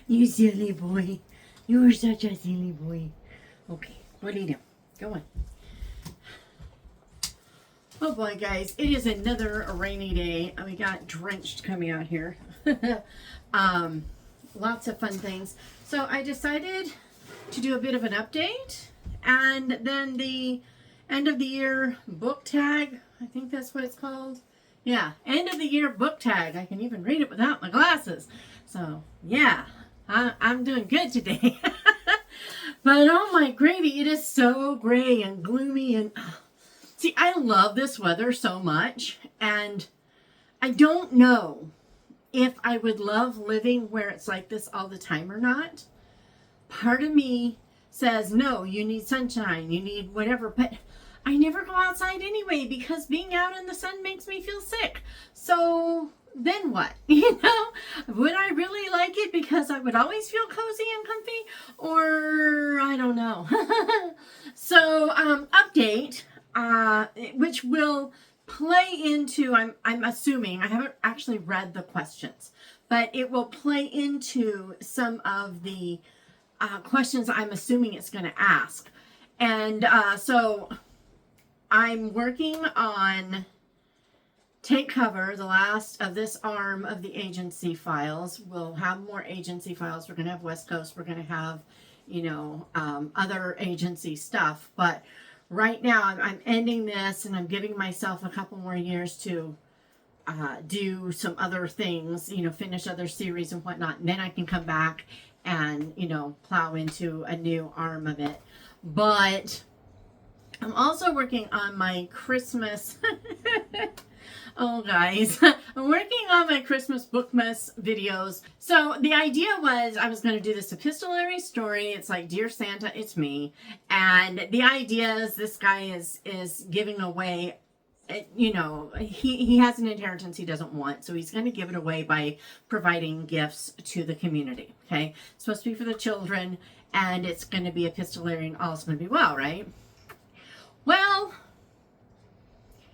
You silly boy. You're such a silly boy. Okay, what do you do? Go on. Oh boy, guys, it is another rainy day. We got drenched coming out here. Lots of fun things. So I decided to do a bit of an update, and then the end of the year book tag. I think that's what it's called. Yeah, end of the year book tag. I can even read it without my glasses. So yeah, I'm doing good today. But oh my gravy, it is so gray and gloomy and see, I love this weather so much, and I don't know if I would love living where it's like this all the time or not. Part of me says, no, you need sunshine, you need whatever, but I never go outside anyway because being out in the sun makes me feel sick. So then what? You know, would I really like it because I would always feel cozy and comfy? Or I don't know. So update, which will play into, I'm assuming, I haven't actually read the questions, but it will play into some of the questions I'm assuming it's going to ask. And so I'm working on Take Cover, the last of this arm of the agency files. We'll have more agency files. We're going to have West Coast. We're going to have, you know, other agency stuff. But right now I'm ending this, and I'm giving myself a couple more years to do some other things, you know, finish other series and whatnot. And then I can come back and, you know, plow into a new arm of it. But I'm also working on my Christmas... Oh, guys, I'm working on my Christmas Bookmas videos. So the idea was I was going to do this epistolary story. It's like, Dear Santa, it's me. And the idea is this guy is giving away, you know, he has an inheritance he doesn't want. So he's going to give it away by providing gifts to the community. Okay. It's supposed to be for the children, and it's going to be epistolary, and all's going to be well, right? Well,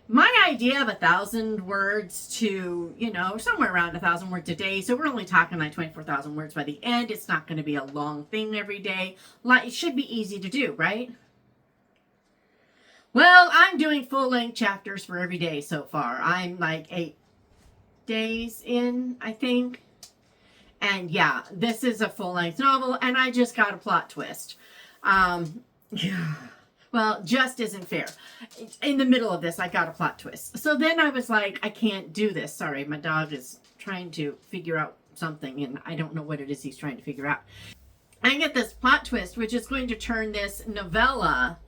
my idea of 1,000 words to, you know, somewhere around 1,000 words a day. So we're only talking like 24,000 words by the end. It's not going to be a long thing every day. Like, it should be easy to do, right? Well, I'm doing full-length chapters for every day so far. I'm like 8 days in, I think. And yeah, this is a full-length novel, and I just got a plot twist. Yeah. Well, just isn't fair. In the middle of this, I got a plot twist. So then I was like, I can't do this. Sorry, my dog is trying to figure out something, and I don't know what it is he's trying to figure out. I get this plot twist, which is going to turn this novella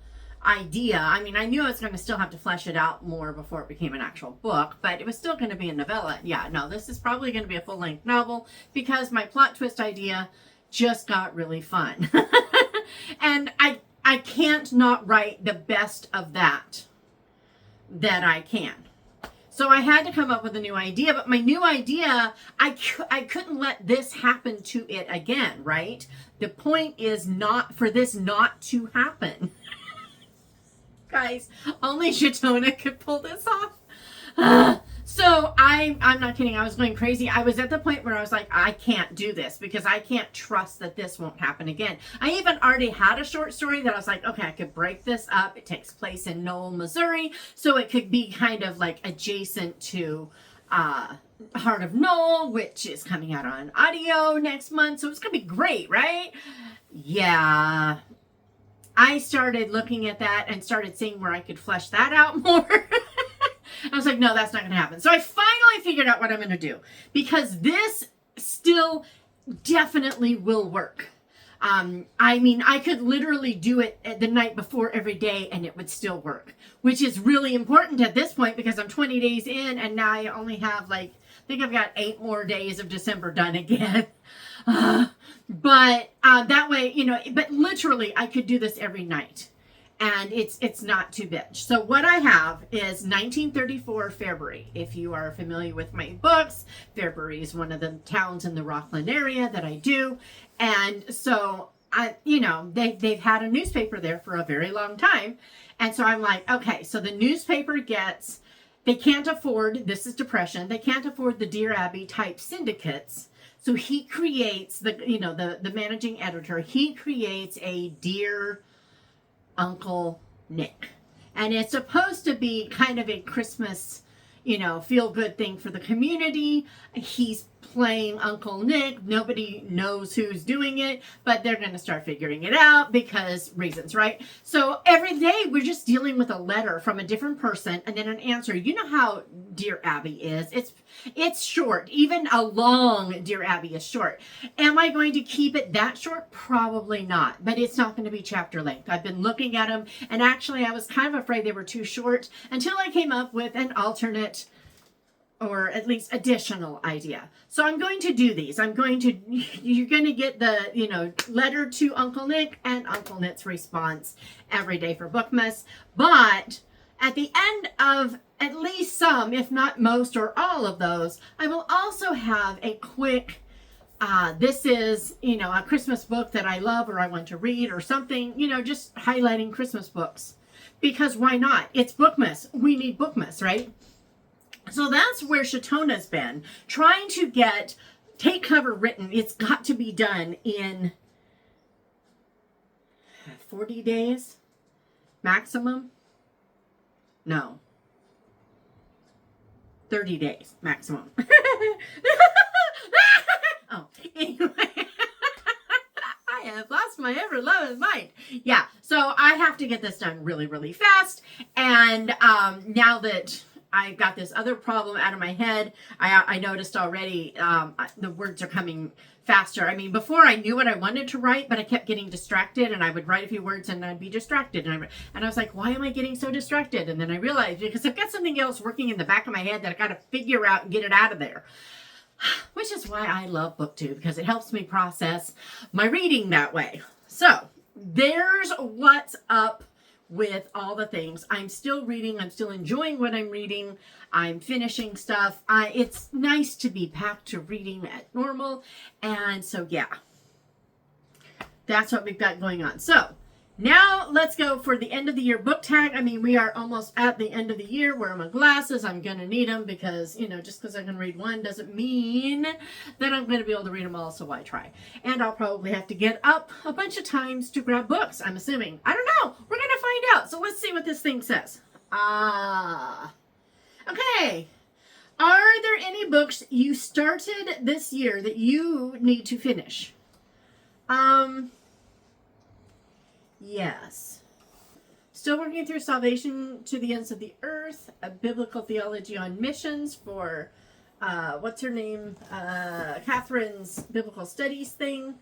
idea. I mean, I knew I was going to still have to flesh it out more before it became an actual book, but it was still going to be a novella. Yeah, no, this is probably going to be a full-length novel because my plot twist idea just got really fun. And I can't not write the best of that I can. So I had to come up with a new idea, but my new idea, I couldn't let this happen to it again, right? The point is not for this not to happen. Guys, only Shatona could pull this off. So I'm not kidding. I was going crazy. I was at the point where I was like, I can't do this because I can't trust that this won't happen again. I even already had a short story that I was like, okay, I could break this up. It takes place in Knoll, Missouri. So it could be kind of like adjacent to Heart of Knoll, which is coming out on audio next month. So it's going to be great, right? Yeah. I started looking at that and started seeing where I could flesh that out more. I was like, no, that's not going to happen. So I finally figured out what I'm going to do because this still definitely will work. I mean, I could literally do it the night before every day and it would still work, which is really important at this point because I'm 20 days in and now I only have like, I think I've got 8 more days of December done again. But that way, you know, but literally I could do this every night. And it's not too bad. So what I have is 1934 Fairbury. If you are familiar with my books, Fairbury is one of the towns in the Rockland area that I do. And so you know, they've had a newspaper there for a very long time. And so I'm like, okay, so the newspaper they can't afford, this is Depression, they can't afford the Dear Abby type syndicates. So he creates the managing editor. He creates a Dear Uncle Nick. And it's supposed to be kind of a Christmas, feel good thing for the community. He's playing Uncle Nick. Nobody knows who's doing it, but they're going to start figuring it out because reasons, right? So every day we're just dealing with a letter from a different person and then an answer. You know how Dear Abby is. It's short. Even a long Dear Abby is short. Am I going to keep it that short? Probably not, but it's not going to be chapter length. I've been looking at them, and actually I was kind of afraid they were too short until I came up with an alternate or at least additional idea. So I'm going to do these. You're going to get the, letter to Uncle Nick and Uncle Nick's response every day for Bookmas. But at the end of at least some, if not most or all of those, I will also have a quick, this is, a Christmas book that I love or I want to read or something, just highlighting Christmas books. Because why not? It's Bookmas. We need Bookmas, right? So that's where Shatona's been, trying to take cover written. It's got to be done in 40 days maximum. No, 30 days maximum. Oh, anyway. I have lost my ever-loving mind. Yeah, so I have to get this done really, really fast. And now that I got this other problem out of my head, I noticed already the words are coming faster. I mean, before I knew what I wanted to write, but I kept getting distracted, and I would write a few words and I'd be distracted. And I was like, why am I getting so distracted? And then I realized because I've got something else working in the back of my head that I got to figure out and get it out of there. Which is why I love BookTube, because it helps me process my reading that way. So there's what's up with all the things. I'm still reading. I'm still enjoying what I'm reading. I'm finishing stuff. It's nice to be back to reading at normal. And so, yeah, that's what we've got going on. So now let's go for the end of the year book tag. I mean, we are almost at the end of the year. Where are my glasses? I'm going to need them because, just because I can read one doesn't mean that I'm going to be able to read them all. So why try? And I'll probably have to get up a bunch of times to grab books, I'm assuming. I don't know. We're going to find out. So let's see what this thing says. Okay. Are there any books you started this year that you need to finish? Yes. Still working through Salvation to the Ends of the Earth, a biblical theology on missions for, what's her name? Catherine's biblical studies thing.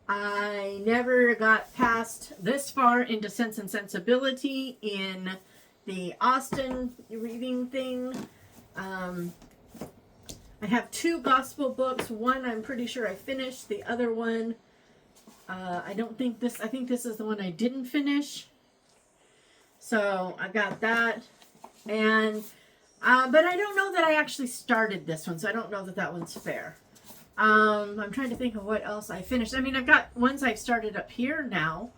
I never got past this far into Sense and Sensibility in the Austen reading thing. I have 2 gospel books. One I'm pretty sure I finished. The other one, I think this is the one I didn't finish. So I got that. And, but I don't know that I actually started this one. So I don't know that that one's fair. I'm trying to think of what else I finished. I mean, I've got ones I've started up here now.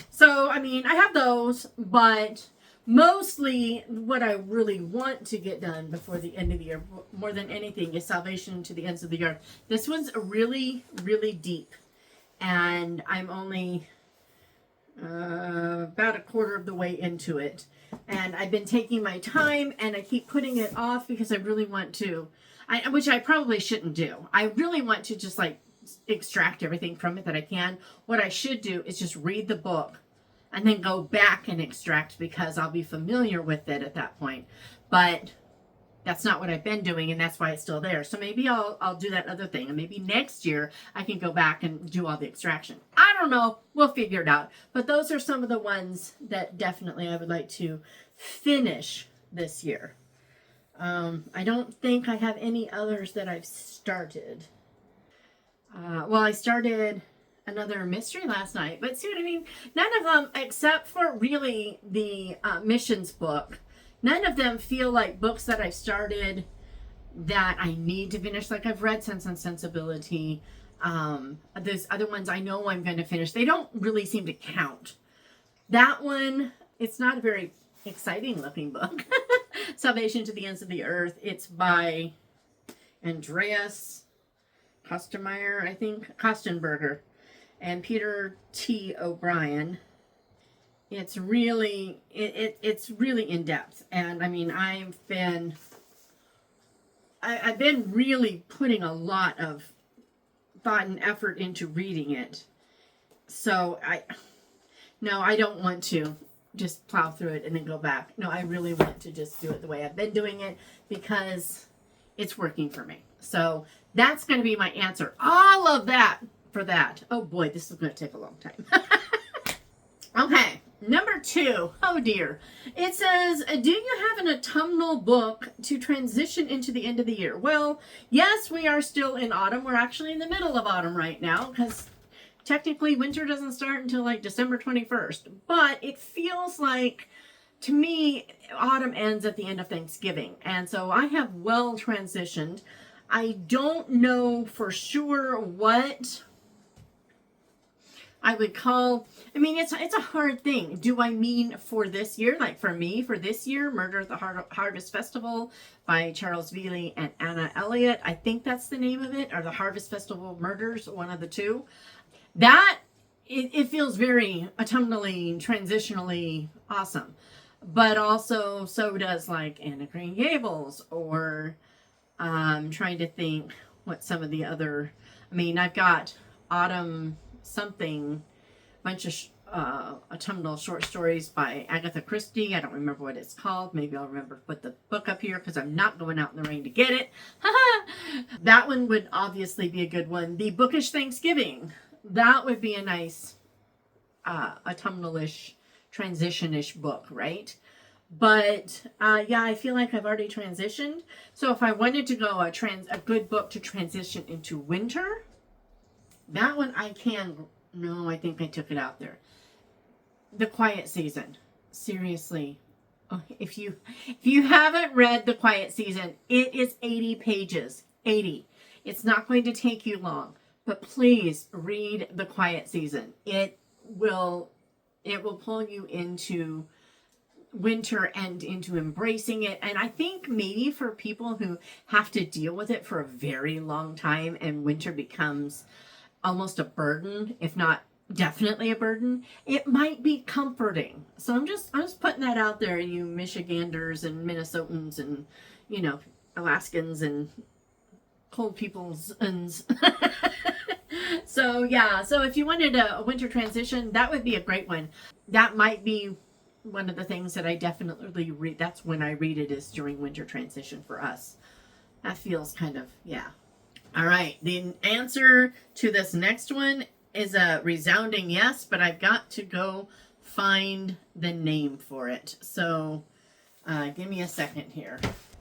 So, I mean, I have those, but mostly what I really want to get done before the end of the year, more than anything, is Salvation to the Ends of the Earth. This one's really, really deep. And I'm only about a quarter of the way into it. And I've been taking my time, and I keep putting it off because I really want to, which I probably shouldn't do. I really want to just like extract everything from it that I can. What I should do is just read the book and then go back and extract, because I'll be familiar with it at that point. But that's not what I've been doing, and that's why it's still there. So maybe I'll do that other thing, and maybe next year I can go back and do all the extraction. I don't know. We'll figure it out. But those are some of the ones that definitely I would like to finish this year. I don't think I have any others that I've started. Well, I started another mystery last night, but see what I mean? None of them, except for really the missions book, none of them feel like books that I've started that I need to finish. Like, I've read Sense and Sensibility. There's other ones I know I'm going to finish. They don't really seem to count. That one, it's not a very exciting looking book. Salvation to the Ends of the Earth. It's by Andreas Kostenmeyer, I think, Kostenberger, and Peter T. O'Brien. It's really it's really in depth, and I mean I've been really putting a lot of thought and effort into reading it. So I don't want to just plow through it and then go back. No, I really want to just do it the way I've been doing it because it's working for me. So that's going to be my answer. All of that for that. Oh boy, this is going to take a long time. Okay, number 2. Oh dear. It says, do you have an autumnal book to transition into the end of the year? Well, yes, we are still in autumn. We're actually in the middle of autumn right now because technically winter doesn't start until like December 21st. But it feels like, to me, autumn ends at the end of Thanksgiving. And so I have well transitioned. I don't know for sure what I would call, I mean, it's a hard thing. Do I mean for this year? Like for me, for this year, Murder at the Harvest Festival by Charles Veley and Anna Elliot. I think that's the name of it, or the Harvest Festival Murders, one of the two. That, it feels very autumnally, transitionally awesome. But also, so does like Anna Green Gables, or I'm trying to think what some of the other, I mean, I've got Autumn something, bunch of autumnal short stories by Agatha Christie. I don't remember what it's called. Maybe I'll remember to put the book up here because I'm not going out in the rain to get it. That one would obviously be a good one. The Bookish Thanksgiving. That would be a nice autumnal-ish, transition-ish book, right? But yeah, I feel like I've already transitioned. So if I wanted to go a good book to transition into winter, that one I can. No, I think I took it out there. The Quiet Season. Seriously. If you haven't read The Quiet Season, it is 80 pages. 80. It's not going to take you long. But please read The Quiet Season. It will pull you into winter and into embracing it. And I think maybe for people who have to deal with it for a very long time and winter becomes almost a burden, if not definitely a burden, it might be comforting. So I'm just putting that out there, you Michiganders and Minnesotans and, you know, Alaskans and cold peoples and so yeah, so if you wanted a winter transition, that would be a great one. That might be one of the things that I definitely read. That's when I read it, is during winter transition for us. That feels kind of, yeah. All right, the answer to this next one is a resounding yes, but I've got to go find the name for it. So give me a second here.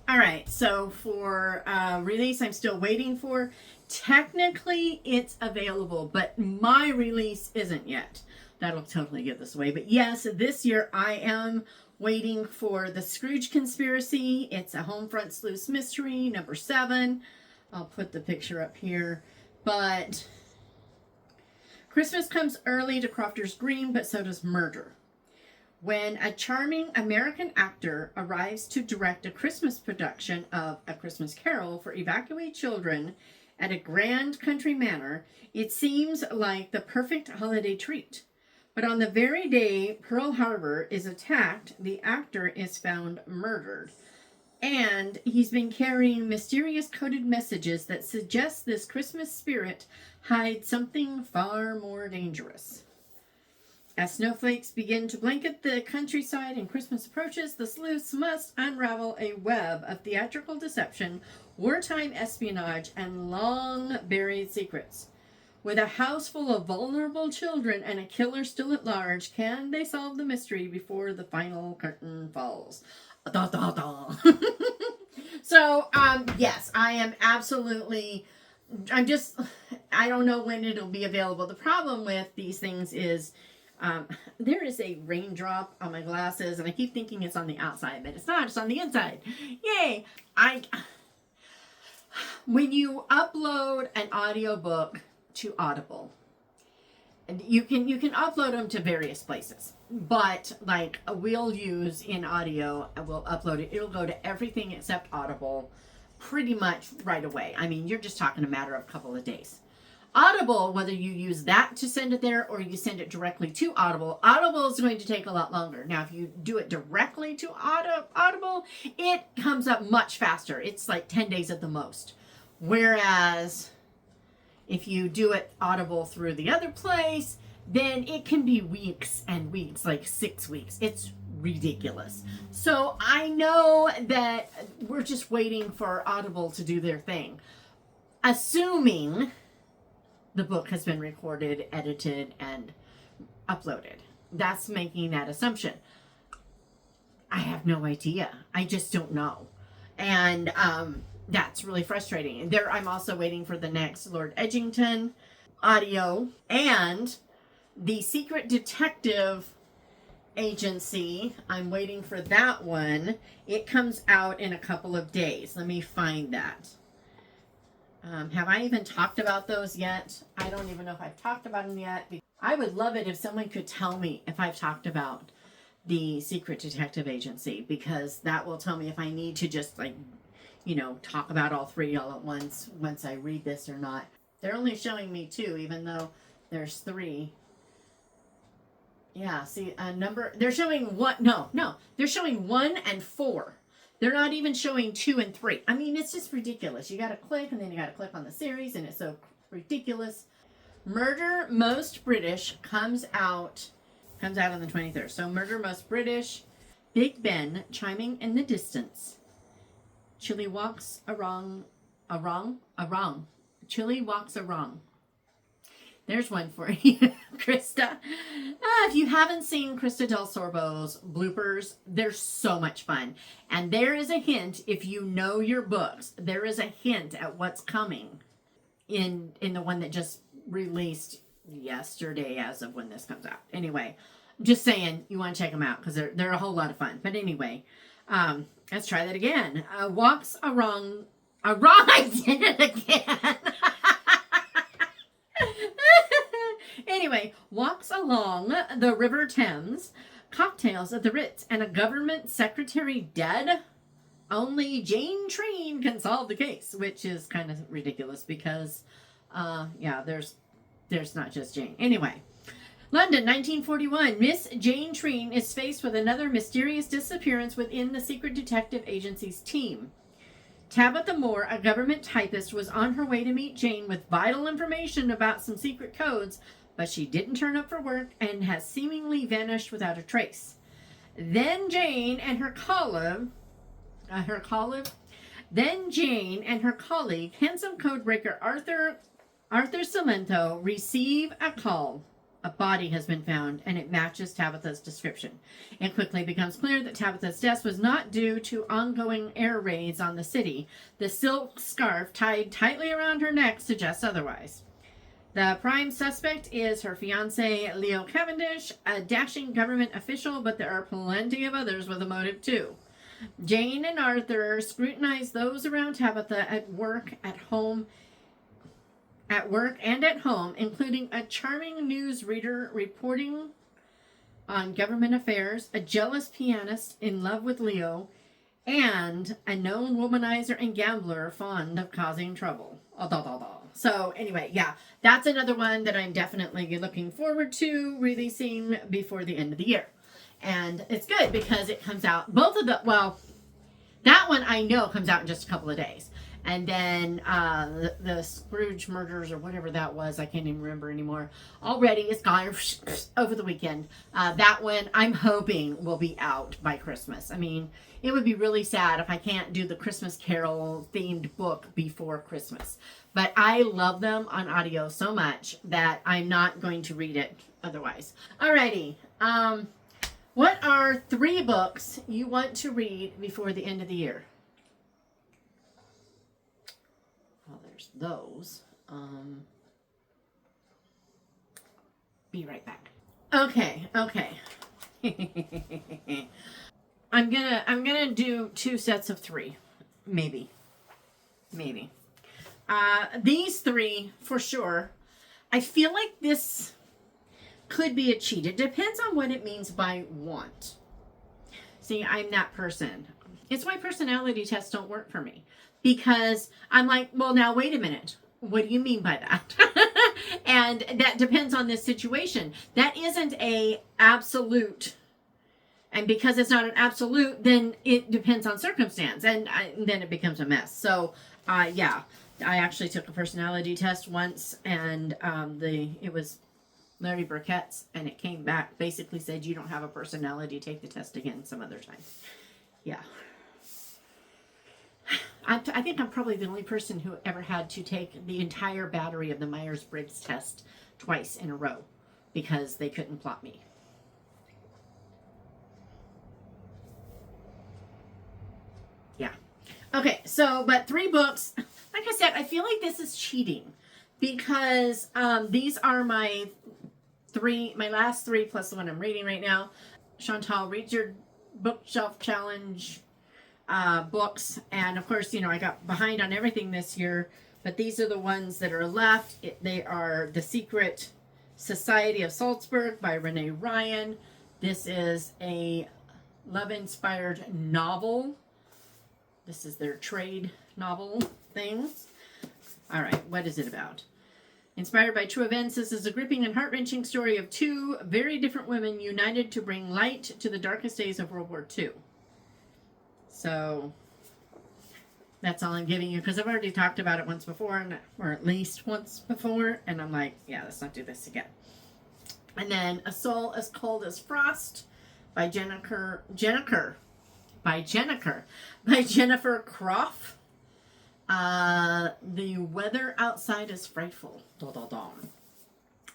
All right, so for release, I'm still waiting for. Technically, it's available, but my release isn't yet. That'll totally give this away. But yes, this year I am waiting for The Scrooge Conspiracy. It's a Homefront Sleuth Mystery, number 7. I'll put the picture up here. But Christmas comes early to Crofters Green, but so does murder. When a charming American actor arrives to direct a Christmas production of A Christmas Carol for evacuee children at a grand country manor, it seems like the perfect holiday treat. But on the very day Pearl Harbor is attacked, the actor is found murdered. And he's been carrying mysterious coded messages that suggest this Christmas spirit hides something far more dangerous. As snowflakes begin to blanket the countryside and Christmas approaches, the sleuths must unravel a web of theatrical deception, wartime espionage, and long-buried secrets. With a house full of vulnerable children and a killer still at large, can they solve the mystery before the final curtain falls? Da, da, da. So, yes, I am absolutely, I don't know when it'll be available. The problem with these things is there is a raindrop on my glasses, and I keep thinking it's on the outside, but it's not. It's on the inside. Yay! When you upload an audiobook to Audible, and you can upload them to various places, but like we'll use in audio, we'll upload it. It'll go to everything except Audible pretty much right away. I mean, you're just talking a matter of a couple of days. Audible, whether you use that to send it there or you send it directly to Audible, Audible is going to take a lot longer. Now, if you do it directly to Audible, it comes up much faster. It's like 10 days at the most. Whereas if you do it Audible through the other place, then it can be weeks and weeks, like 6 weeks. It's ridiculous. So I know that we're just waiting for Audible to do their thing. Assuming the book has been recorded, edited, and uploaded. That's making that assumption. I have no idea. I just don't know. And that's really frustrating. I'm also waiting for the next Lord Edgington audio, and the Secret Detective Agency. I'm waiting for that one. It comes out in a couple of days. Let me find that. Have I even talked about those yet? I don't even know if I've talked about them yet. I would love it if someone could tell me if I've talked about the Secret Detective Agency, because that will tell me if I need to just, like, you know, talk about all three all at once I read this or not. They're only showing me 2, even though there's 3. Yeah, see, they're showing 1, no, they're showing 1 and 4. They're not even showing 2 and 3. I mean, it's just ridiculous. You got to click, and then you got to click on the series, and it's so ridiculous. Murder Most British comes out on the 23rd. So Murder Most British, Big Ben chiming in the distance. Chilly walks a wrong. Chilly walks a wrong. There's one for you, Krista. If you haven't seen Krista Del Sorbo's bloopers, they're so much fun. And there is a hint, if you know your books, there is a hint at what's coming in the one that just released yesterday as of when this comes out. Anyway, just saying, you want to check them out because they're a whole lot of fun. But anyway, let's try that again. Walks a wrong. I did it again. Anyway, walks along the River Thames, cocktails at the Ritz, and a government secretary dead. Only Jane Treen can solve the case, which is kind of ridiculous because, yeah, there's not just Jane. Anyway, London, 1941. Miss Jane Treen is faced with another mysterious disappearance within the Secret Detective Agency's team. Tabitha Moore, a government typist, was on her way to meet Jane with vital information about some secret codes, but she didn't turn up for work and has seemingly vanished without a trace. Then Jane and her colleague, handsome codebreaker Arthur Salento, receive a call. A body has been found, and it matches Tabitha's description. It quickly becomes clear that Tabitha's death was not due to ongoing air raids on the city. The silk scarf tied tightly around her neck suggests otherwise. The prime suspect is her fiancé, Leo Cavendish, a dashing government official, but there are plenty of others with a motive too. Jane and Arthur scrutinize those around Tabitha at work and at home, including a charming newsreader reporting on government affairs, a jealous pianist in love with Leo, and a known womanizer and gambler fond of causing trouble. So anyway, yeah, that's another one that I'm definitely looking forward to releasing before the end of the year. And it's good because it comes out, that one I know comes out in just a couple of days. And then the Scrooge murders or whatever that was, I can't even remember anymore. Already it's gone over the weekend. That one I'm hoping will be out by Christmas. I mean, it would be really sad if I can't do the Christmas Carol themed book before Christmas. But I love them on audio so much that I'm not going to read it otherwise. Alrighty. What are 3 books you want to read before the end of the year? Well, there's those. Be right back. Okay. I'm gonna do 2 sets of 3. Maybe. These 3 for sure. I feel like this could be a cheat. It depends on what it means by want. See, I'm that person. It's why personality tests don't work for me. because I'm like, well, now wait a minute. What do you mean by that? And that depends on this situation. That isn't a absolute. And because it's not an absolute, then it depends on circumstance. And then it becomes a mess. So, yeah, I actually took a personality test once, and it was Larry Burkett's, and it came back, basically said you don't have a personality, take the test again some other time. Yeah. I think I'm probably the only person who ever had to take the entire battery of the Myers-Briggs test twice in a row because they couldn't plot me. Yeah. Okay, so, but 3 books. Like I said, I feel like this is cheating because these are my last 3 plus the one I'm reading right now. Chantal, read your bookshelf challenge books, and of course, I got behind on everything this year, but these are the ones that are left. They are The Secret Society of Salzburg by Renee Ryan. This is a love-inspired novel. This is their trade novel things. All right, what is it about? Inspired by true events, this is a gripping and heart-wrenching story of 2 very different women united to bring light to the darkest days of World War II. So that's all I'm giving you because I've already talked about it once before, or at least once before, and I'm like, yeah, let's not do this again. And then A Soul as Cold as Frost by Jennifer Croft. The weather outside is frightful.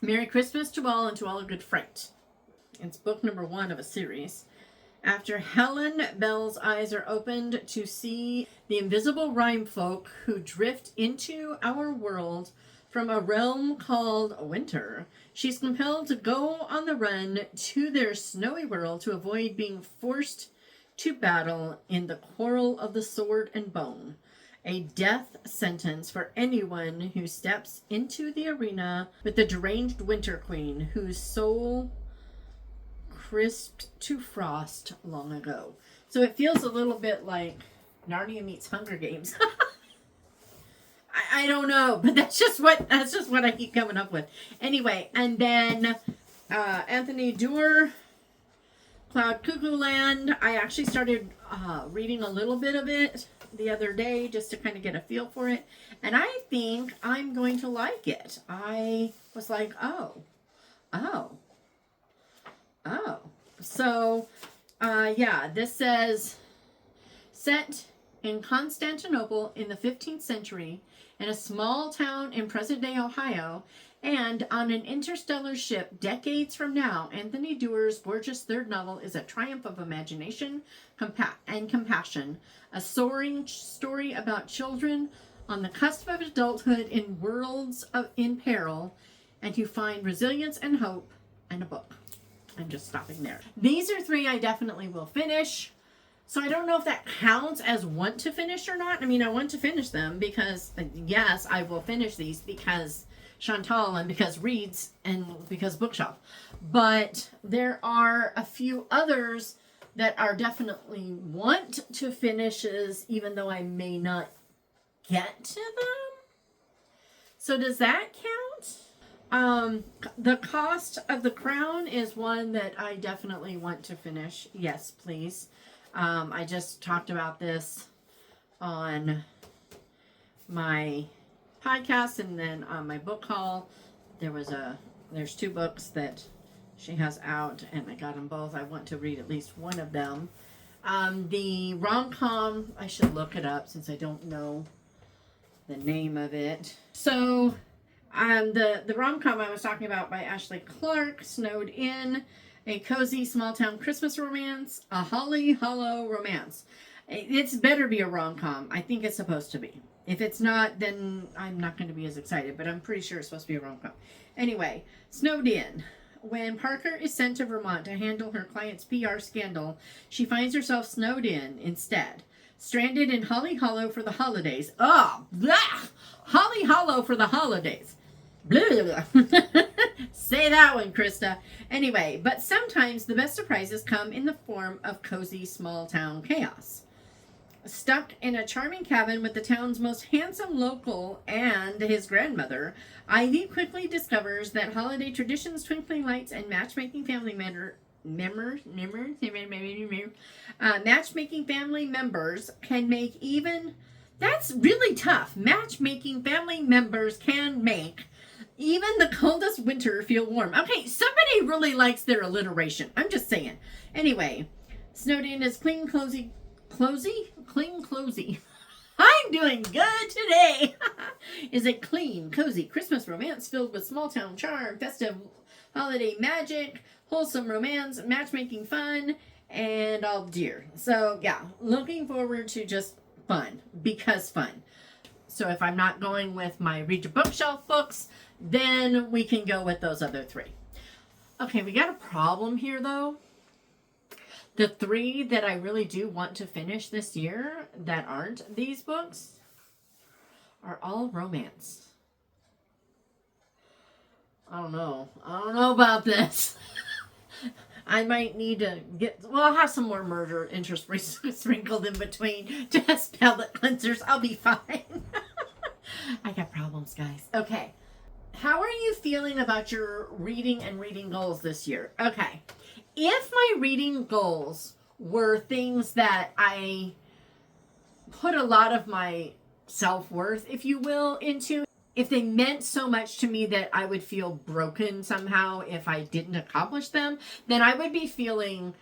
Merry Christmas to all, and to all a good fright. It's book number 1 of a series. After Helen Bell's eyes are opened to see the invisible rhyme folk who drift into our world from a realm called winter, she's compelled to go on the run to their snowy world to avoid being forced to battle in the quarrel of the sword and bone, a death sentence for anyone who steps into the arena with the deranged Winter Queen, whose soul crisped to frost long ago. So it feels a little bit like Narnia meets Hunger Games. I don't know, but that's just what I keep coming up with. Anyway, and then Anthony Doerr, Cloud Cuckoo Land. I actually started reading a little bit of it the other day just to kind of get a feel for it, and I think I'm going to like it. I was like, oh. So, yeah, this says, set in Constantinople in the 15th century, in a small town in present-day Ohio, and on an interstellar ship decades from now, Anthony Doerr's gorgeous 3rd novel is a triumph of imagination and compassion, a soaring story about children on the cusp of adulthood in worlds in peril, and who find resilience and hope, and a book. I'm just stopping there. These are 3 I definitely will finish. So I don't know if that counts as want to finish or not. I mean, I want to finish them because, yes, I will finish these because Chantal and because Reads and because Bookshelf. But there are a few others that are definitely want to finishes, even though I may not get to them. So does that count? The Cost of the Crown is one that I definitely want to finish. Yes, please. I just talked about this on my podcast and then on my book haul. There's 2 books that she has out, and I got them both. I want to read at least one of them. The rom-com, I should look it up since I don't know the name of it. So, the rom-com I was talking about by Ashley Clark, Snowed In, a cozy small-town Christmas romance, a Holly Hollow romance. It's better be a rom-com. I think it's supposed to be. If it's not, then I'm not going to be as excited, but I'm pretty sure it's supposed to be a rom-com. Anyway, Snowed In. When Parker is sent to Vermont to handle her client's PR scandal, she finds herself snowed in instead. Stranded in Holly Hollow for the holidays. Oh, blah! Holly Hollow for the holidays. Blah. Say that one, Krista. Anyway, but sometimes the best surprises come in the form of cozy small town chaos. Stuck in a charming cabin with the town's most handsome local and his grandmother, Ivy quickly discovers that holiday traditions, twinkling lights, and matchmaking family members can make even... That's really tough. Matchmaking family members can make even the coldest winter feel warm. Okay, somebody really likes their alliteration. I'm just saying. Anyway, snowed in is clean, closey. I'm doing good today. Is it clean, cozy, Christmas romance filled with small town charm, festive holiday magic, wholesome romance, matchmaking fun, and all dear. So yeah, looking forward to just fun, because fun. So if I'm not going with my read your bookshelf books, then we can go with those other three. Okay, we got a problem here though. The three that I really do want to finish this year that aren't these books are all romance. I don't know about this. I might need to I'll have some more murder interest sprinkled in between. Just palette cleansers. I'll be fine. I got problems, guys. Okay. How are you feeling about your reading and reading goals this year? Okay. If my reading goals were things that I put a lot of my self-worth, if you will, into, if they meant so much to me that I would feel broken somehow if I didn't accomplish them, then I would be feeling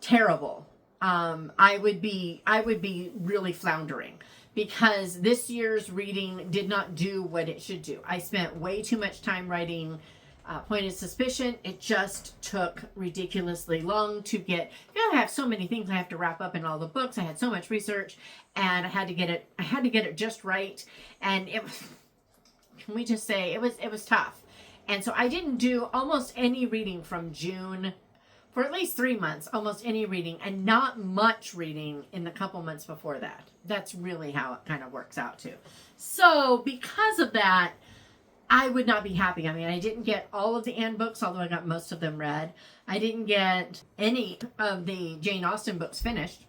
terrible. I would be really floundering because this year's reading did not do what it should do. I spent way too much time writing Point of Suspicion. It just took ridiculously long to get. I have so many things I have to wrap up in all the books. I had so much research, and I had to get it just right. And it was, can we just say it was tough. And so I didn't do almost any reading from June for at least 3 months, almost any reading, and not much reading in the couple months before that. That's really how it kind of works out too. So because of that, I would not be happy. I mean, I didn't get all of the Anne books, although I got most of them read. I didn't get any of the Jane Austen books finished.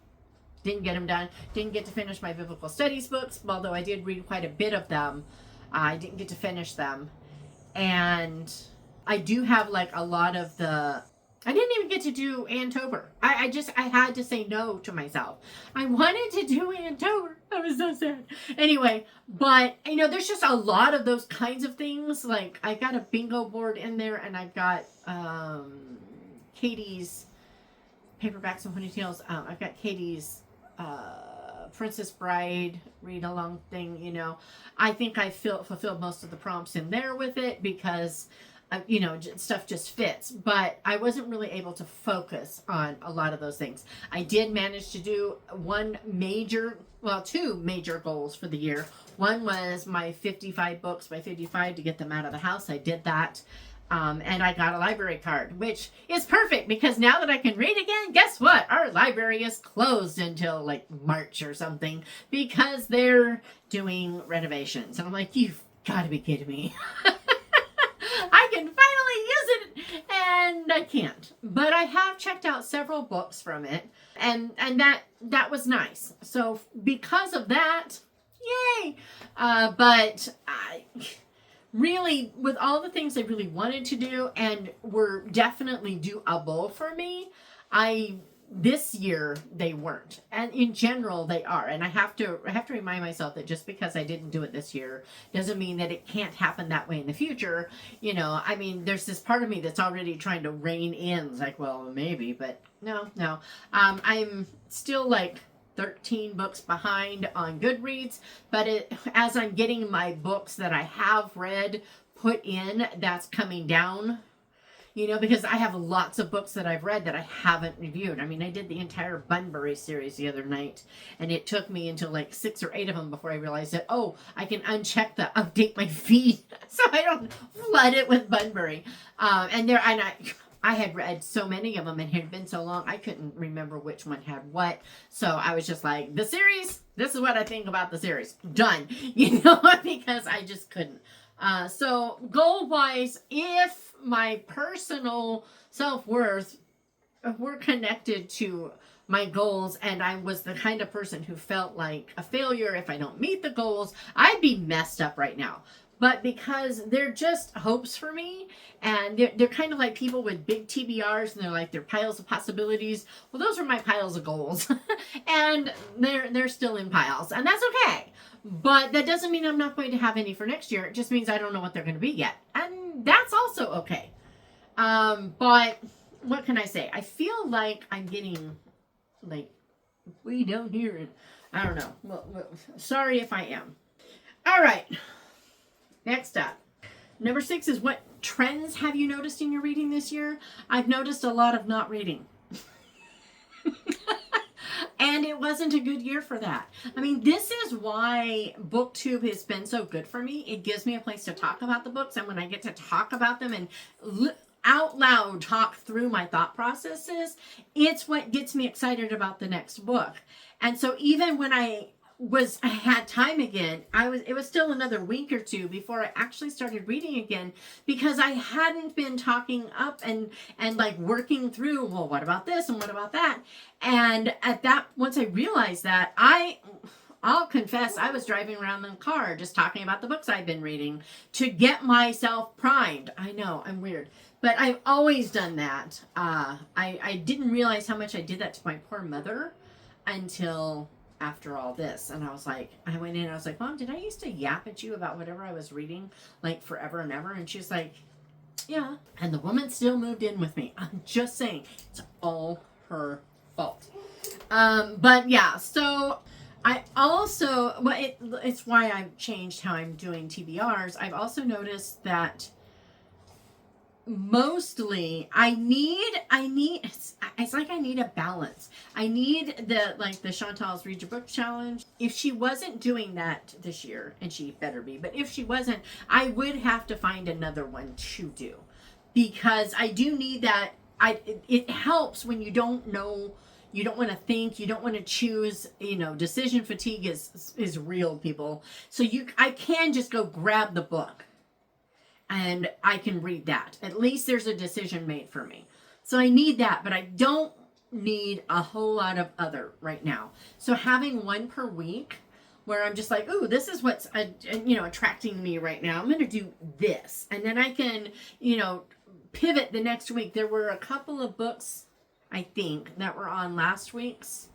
Didn't get them done. Didn't get to finish my biblical studies books, although I did read quite a bit of them. I didn't get to finish them. And I do have like a lot of the... I didn't even get to do Antober. I had to say no to myself. I wanted to do Antober. I was so sad. Anyway, but there's just a lot of those kinds of things. Like I got a bingo board in there, and I've got Katie's paperbacks and ponytails. I've got Katie's Princess Bride read along thing. I think I fulfilled most of the prompts in there with it because stuff just fits, but I wasn't really able to focus on a lot of those things. I did manage to do two major goals for the year. One was my 55 books by 55 to get them out of the house. I did that. And I got a library card, which is perfect because now that I can read again, guess what? Our library is closed until like March or something because they're doing renovations. And I'm like, you've got to be kidding me. I can finally use it, and I can't. But I have checked out several books from it, and that was nice. So because of that, yay! But I really, with all the things I really wanted to do and were definitely doable for me, this year they weren't, and in general they are. And I have to remind myself that just because I didn't do it this year doesn't mean that it can't happen that way in the future. I mean, there's this part of me that's already trying to rein in. It's like, well, maybe, but no. I'm still like 13 books behind on Goodreads, but as I'm getting my books that I have read put in, that's coming down. Because I have lots of books that I've read that I haven't reviewed. I mean, I did the entire Bunbury series the other night, and it took me until like 6 or 8 of them before I realized that, I can uncheck the update my feed so I don't flood it with Bunbury. I had read so many of them, and it had been so long, I couldn't remember which one had what. So I was just like, the series, this is what I think about the series. Done. Because I just couldn't. So goal-wise, if my personal self-worth were connected to my goals, and I was the kind of person who felt like a failure if I don't meet the goals, I'd be messed up right now. But because they're just hopes for me, and they're kind of like people with big TBRs, and they're like they're piles of possibilities. Well, those are my piles of goals, and they're still in piles, and that's okay. But that doesn't mean I'm not going to have any for next year. It just means I don't know what they're going to be yet, and that's also okay. But what can I say? I feel like I'm getting like way down here, and I don't know. Well, sorry if I am. All right. Next up, number 6 is what trends have you noticed in your reading this year? I've noticed a lot of not reading. And it wasn't a good year for that. I mean, this is why BookTube has been so good for me. It gives me a place to talk about the books. And when I get to talk about them and out loud talk through my thought processes, it's what gets me excited about the next book. And so even when I had time again, it was still another week or two before I actually started reading again, because I hadn't been talking up and like working through, well, what about this and what about that? And once I realized that, I'll confess, I was driving around in the car just talking about the books I've been reading to get myself primed. I know, I'm weird, but I've always done that. I didn't realize how much I did that to my poor mother until after all this. And I was like, I went in and I was like, Mom, did I used to yap at you about whatever I was reading like forever and ever? And she's like, yeah. And the woman still moved in with me. I'm just saying, it's all her fault. But yeah, so I also, it's why I've changed how I'm doing TBRs. I've also noticed that mostly I need it's like I need a balance. I need the Chantal's Read Your Book Challenge. If she wasn't doing that this year, and she better be, but if she wasn't, I would have to find another one to do, because I do need that. It helps when you don't know, you don't want to think, you don't want to choose, decision fatigue is real, people. So I can just go grab the book and I can read that. At least there's a decision made for me. So I need that, but I don't need a whole lot of other right now. So having one per week where I'm just like, ooh, this is what's attracting me right now. I'm going to do this. And then I can, pivot the next week. There were a couple of books, I think, that were on last week's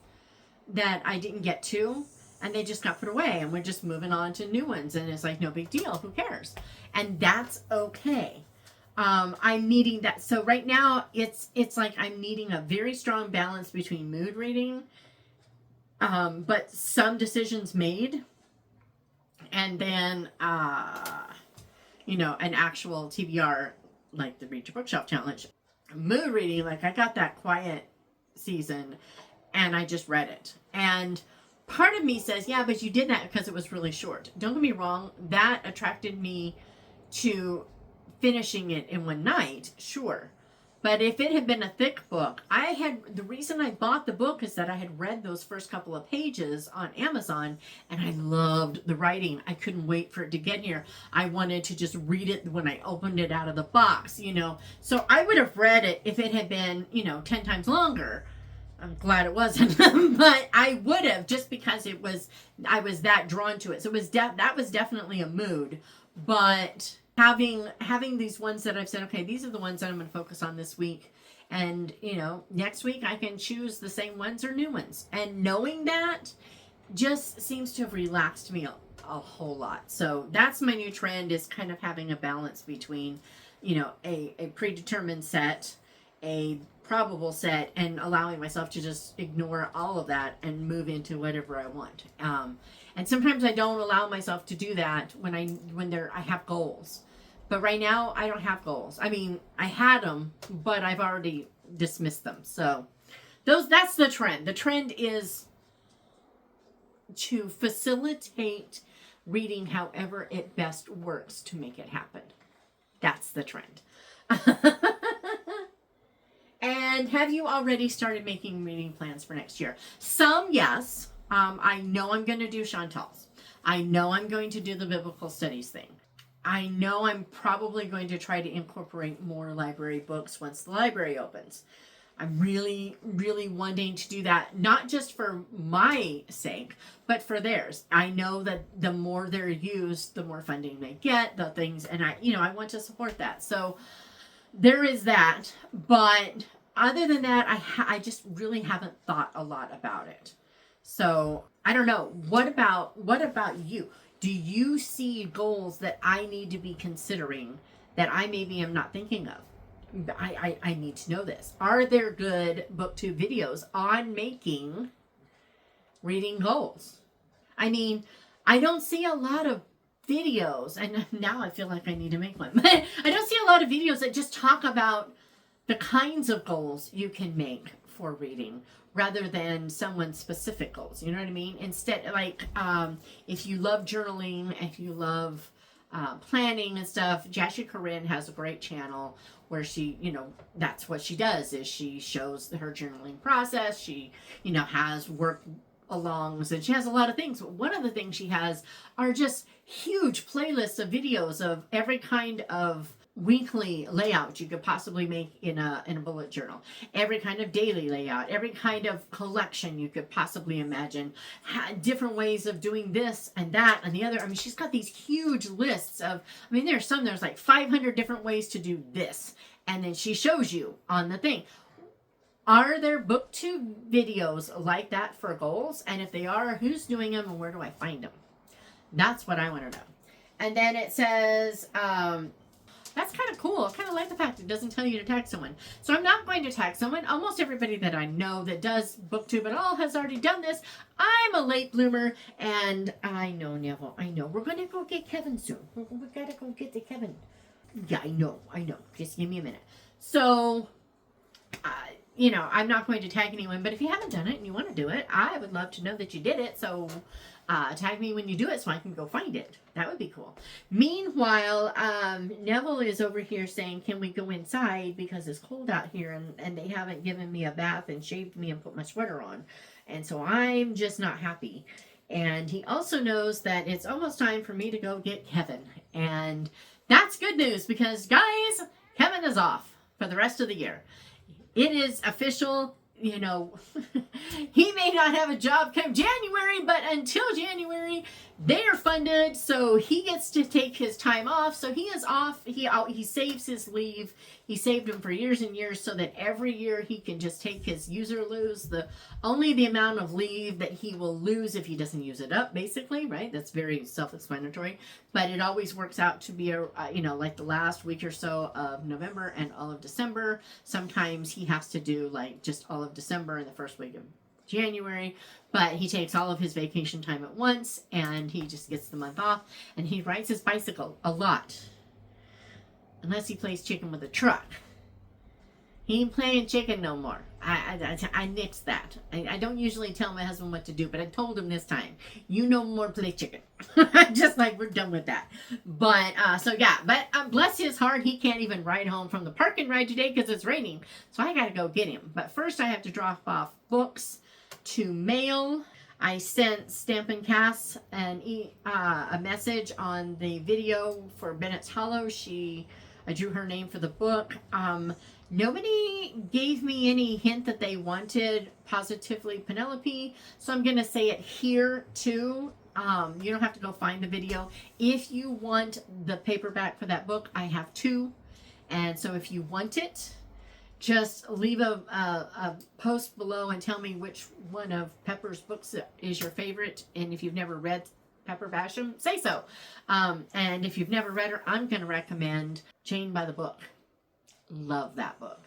that I didn't get to. And they just got put away, and we're just moving on to new ones. And it's like, no big deal. Who cares? And that's okay. I'm needing that. So right now, it's like I'm needing a very strong balance between mood reading, but some decisions made, and then, an actual TBR, like the Read Your Bookshelf Challenge. Mood reading, like I got that quiet season, and I just read it. And part of me says, yeah, but you did that because it was really short. Don't get me wrong. That attracted me to finishing it in one night, sure. But if it had been a thick book, the reason I bought the book is that I had read those first couple of pages on Amazon, and I loved the writing. I couldn't wait for it to get here. I wanted to just read it when I opened it out of the box, So I would have read it if it had been, 10 times longer. I'm glad it wasn't, but I would have, just because I was that drawn to it. So that was definitely a mood. But having these ones that I've said, okay, these are the ones that I'm going to focus on this week, and next week I can choose the same ones or new ones. And knowing that just seems to have relaxed me a whole lot. So that's my new trend, is kind of having a balance between, a predetermined set, a probable set, and allowing myself to just ignore all of that and move into whatever I want. And sometimes I don't allow myself to do that when I have goals. But right now I don't have goals. I mean, I had them, but I've already dismissed them. So that's the trend. The trend is to facilitate reading however it best works to make it happen. That's the trend. And have you already started making reading plans for next year? Some, yes. I know I'm going to do Chantal's. I know I'm going to do the biblical studies thing. I know I'm probably going to try to incorporate more library books once the library opens. I'm really, really wanting to do that, not just for my sake, but for theirs. I know that the more they're used, the more funding they get, the things, and I want to support that. So there is that. But other than that, I just really haven't thought a lot about it. So I don't know. What about you? Do you see goals that I need to be considering that I maybe am not thinking of? I need to know this. Are there good booktube videos on making reading goals? I mean, I don't see a lot of videos, and now I feel like I need to make one, but I don't see a lot of videos that just talk about the kinds of goals you can make for reading rather than someone's specific goals. You know what I mean? Instead, like, if you love journaling, if you love planning and stuff, Jashiicorinn has a great channel where she, that's what she does, is she shows her journaling process. She, has work alongs, and she has a lot of things. One of the things she has are just huge playlists of videos of every kind of weekly layout you could possibly make in a bullet journal, every kind of daily layout, every kind of collection you could possibly imagine, different ways of doing this and that and the other. I mean, she's got these huge lists of, there's like 500 different ways to do this, and then she shows you on the thing. Are there booktube videos like that for goals? And if they are, who's doing them and where do I find them? That's what I want to know. And then it says, that's kind of cool. I kind of like the fact it doesn't tell you to tag someone. So I'm not going to tag someone. Almost everybody that I know that does booktube at all has already done this. I'm a late bloomer, and I know, Neville. I know. We're going to go get Kevin soon. We got to go get the Kevin. Yeah, I know. Just give me a minute. So, I'm not going to tag anyone, but if you haven't done it and you want to do it, I would love to know that you did it. So tag me when you do it so I can go find it. That would be cool. Meanwhile, Neville is over here saying, can we go inside because it's cold out here, and they haven't given me a bath and shaved me and put my sweater on. And so I'm just not happy. And he also knows that it's almost time for me to go get Kevin. And that's good news because, guys, Kevin is off for the rest of the year. It is official. He may not have a job come January, but until January, they are funded, so he gets to take his time off. So he is off. He saves his leave. He saved them for years and years so that every year he can just take his use or lose, only the amount of leave that he will lose if he doesn't use it up, basically, right? That's very self-explanatory. But it always works out to be, like the last week or so of November and all of December. Sometimes he has to do like just all of December and the first week of January, but he takes all of his vacation time at once and he just gets the month off, and he rides his bicycle a lot, unless he plays chicken with a truck. He ain't playing chicken no more. I nixed that. I don't usually tell my husband what to do, but I told him this time, you no more play chicken. Just like we're done with that. But bless his heart, he can't even ride home from the park and ride today because it's raining. So I got to go get him. But first I have to drop off books to mail. I sent Stampin' Cass a message on the video for Bennett's Hollow. I drew her name for the book. Nobody gave me any hint that they wanted Positively Penelope, so I'm going to say it here too. You don't have to go find the video. If you want the paperback for that book, I have two. And so if you want it, just leave a post below and tell me which one of Pepper's books is your favorite. And if you've never read Pepper Basham, say so. And if you've never read her, I'm going to recommend Jane by the Book. Love that book.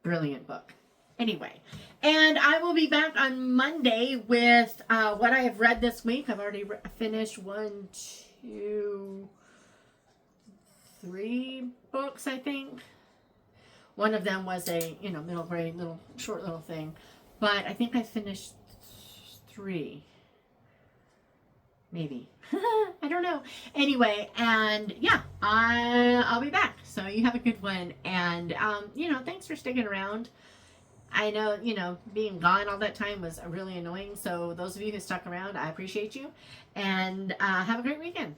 Brilliant book. Anyway, and I will be back on Monday with what I have read this week. I've already finished 1, 2, 3 books, I think. One of them was a, middle grade, short little thing. But I think I finished 3. Maybe. I don't know. Anyway, and yeah, I'll be back. So you have a good one. And, thanks for sticking around. I know, being gone all that time was really annoying. So those of you who stuck around, I appreciate you. And have a great weekend.